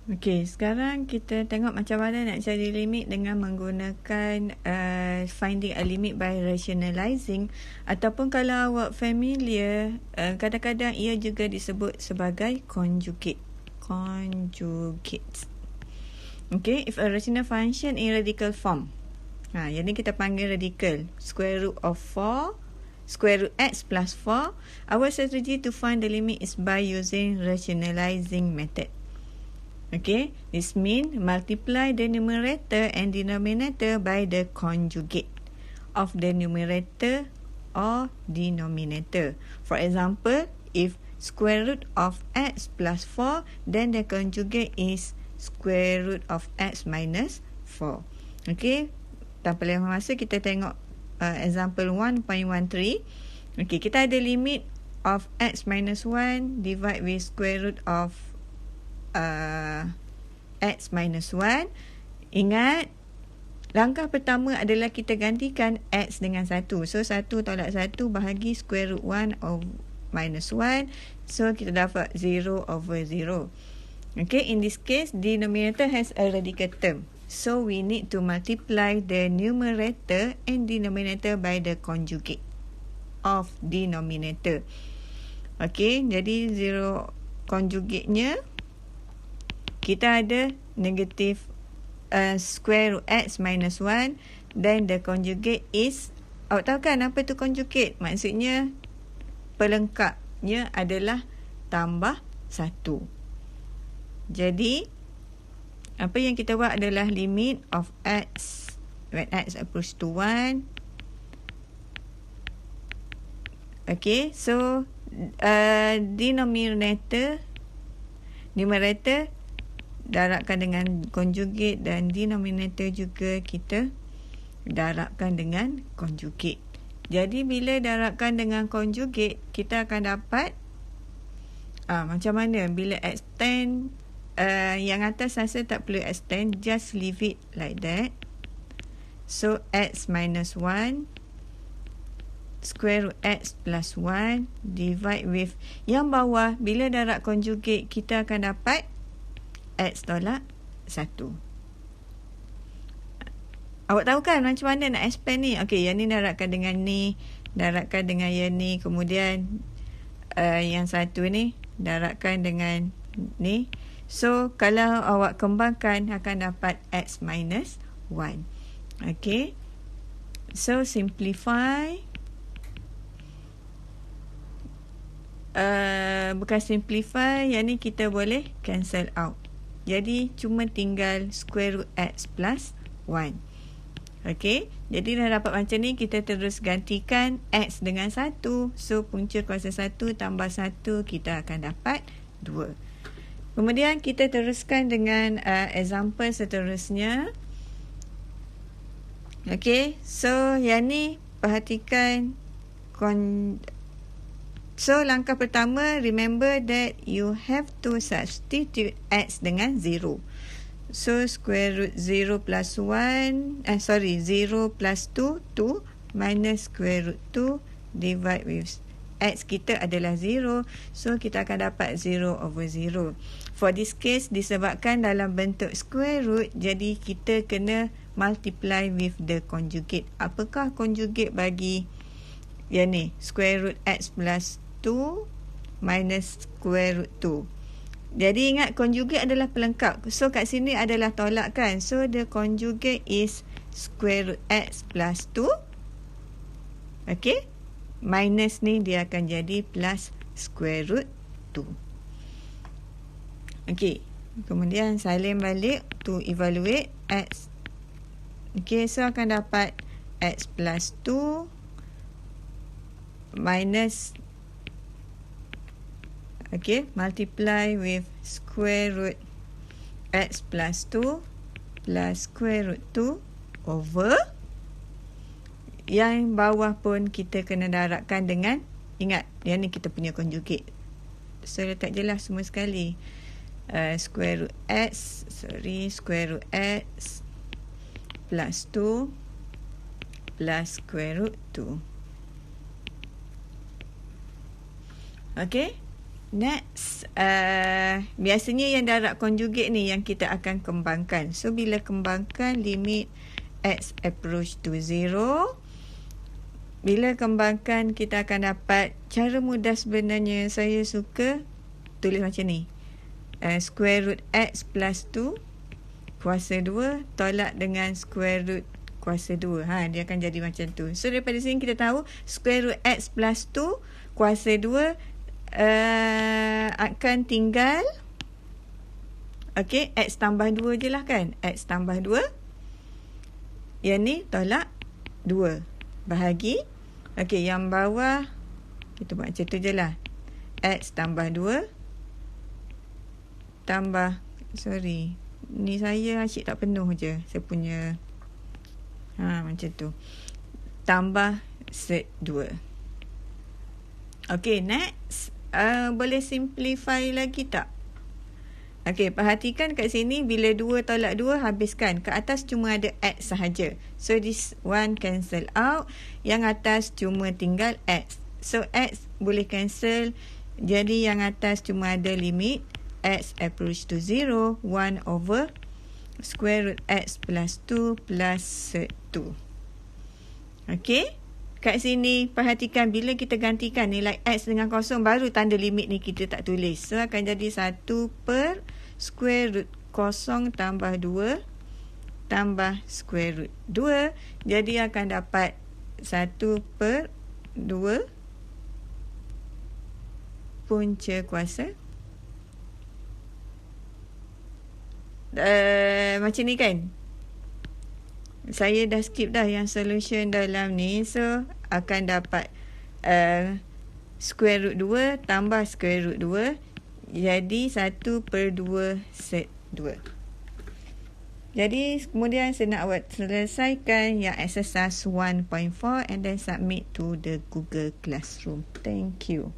Okey, sekarang kita tengok macam mana nak cari limit dengan menggunakan finding a limit by rationalizing, ataupun kalau awak familiar, kadang-kadang ia juga disebut sebagai conjugate. Okay, if a rational function in radical form, yang ni kita panggil radical, square root of 4, square root x plus 4, our strategy to find the limit is by using rationalizing method. Okay, this means multiply the numerator and denominator by the conjugate of the numerator or denominator. For example, if square root of x plus 4, then the conjugate is square root of x minus 4. Okay, tanpa lama masa kita tengok example 1.13. Okay, kita ada limit of x minus 1 divide with square root of x minus 1. Ingat, langkah pertama adalah kita gantikan x dengan 1. So 1 tolak 1 bahagi square root 1 of minus 1. So kita dapat 0 over 0. Okay, in this case denominator has a radical term, so we need to multiply the numerator and denominator by the conjugate of denominator. Okay, jadi 0 conjugate-nya kita ada negatif square root x minus 1, then the conjugate is, awak tahu kan apa tu conjugate? Maksudnya pelengkapnya adalah tambah 1. Jadi apa yang kita buat adalah limit of x when x approach to 1. Okay, so numerator darabkan dengan conjugate, dan denominator juga kita darabkan dengan conjugate. Jadi bila darabkan dengan conjugate, kita akan dapat macam mana bila extend, yang atas rasa tak perlu extend, just leave it like that. So x minus 1 square root x plus 1 divide with yang bawah, bila darab conjugate kita akan dapat x tolak 1. Awak tahu kan macam mana nak expand ni? Okey, yang ni darabkan dengan ni, darabkan dengan yang ni, kemudian yang satu ni darabkan dengan ni. So kalau awak kembangkan akan dapat x minus 1. Okey, so simplify, bukan simplify, yang ni kita boleh cancel out. Jadi cuma tinggal square root x plus 1. Okey, jadi dah dapat macam ni, kita terus gantikan x dengan 1. So punca kuasa 1 tambah 1, kita akan dapat 2. Kemudian kita teruskan dengan example seterusnya. Okey, so yang ni perhatikan. So langkah pertama, remember that you have to substitute x dengan 0. So square root 0 plus 1, 0 plus 2, 2 minus square root 2 divide with x kita adalah 0. So kita akan dapat 0 over 0. For this case, disebabkan dalam bentuk square root, jadi kita kena multiply with the conjugate. Apakah conjugate bagi yang ni? Square root x plus 2 minus square root 2. Jadi ingat, conjugate adalah pelengkap. So kat sini adalah tolak kan. So the conjugate is square root x plus 2. Okay, minus ni dia akan jadi plus square root 2. Okay, kemudian salin balik to evaluate x. Okay, so akan dapat x plus 2 minus, okay, multiply with square root x plus 2 plus square root 2 over, yang bawah pun kita kena darabkan dengan, ingat yang ni kita punya conjugate, so letak je lah semua sekali. Square root x plus 2 plus square root 2. Okay, Next, biasanya yang darab conjugate ni yang kita akan kembangkan. So, bila kembangkan limit x approach to 0, bila kembangkan kita akan dapat cara mudah sebenarnya saya suka tulis macam ni. Square root x plus 2 kuasa 2 tolak dengan square root kuasa 2. Dia akan jadi macam tu. So, daripada sini kita tahu square root x plus 2 kuasa 2 akan tinggal x tambah 2 je lah kan. X tambah 2, yang ni tolak 2 bahagi yang bawah kita buat macam tu je lah. X tambah 2 tambah, ni saya asyik tak penuh je saya punya, macam tu, tambah set 2. Next, boleh simplify lagi tak? Perhatikan kat sini, bila 2 tolak 2 habiskan. Kat atas cuma ada x sahaja. So, this one cancel out. Yang atas cuma tinggal x. So, x boleh cancel. Jadi, yang atas cuma ada limit x approach to 0, 1 over square root x plus 2 plus set 2. Kat sini, perhatikan bila kita gantikan nilai x dengan kosong, baru tanda limit ni kita tak tulis. So, akan jadi 1 per square root kosong tambah 2 tambah square root 2. Jadi, akan dapat 1 per 2 punca kuasa. Macam ni kan? Saya dah skip dah yang solution dalam ni. So, akan dapat square root 2 tambah square root 2. Jadi, 1 per 2 set 2. Jadi, kemudian saya nak buat selesaikan yang exercise 1.4 and then submit to the Google Classroom. Thank you.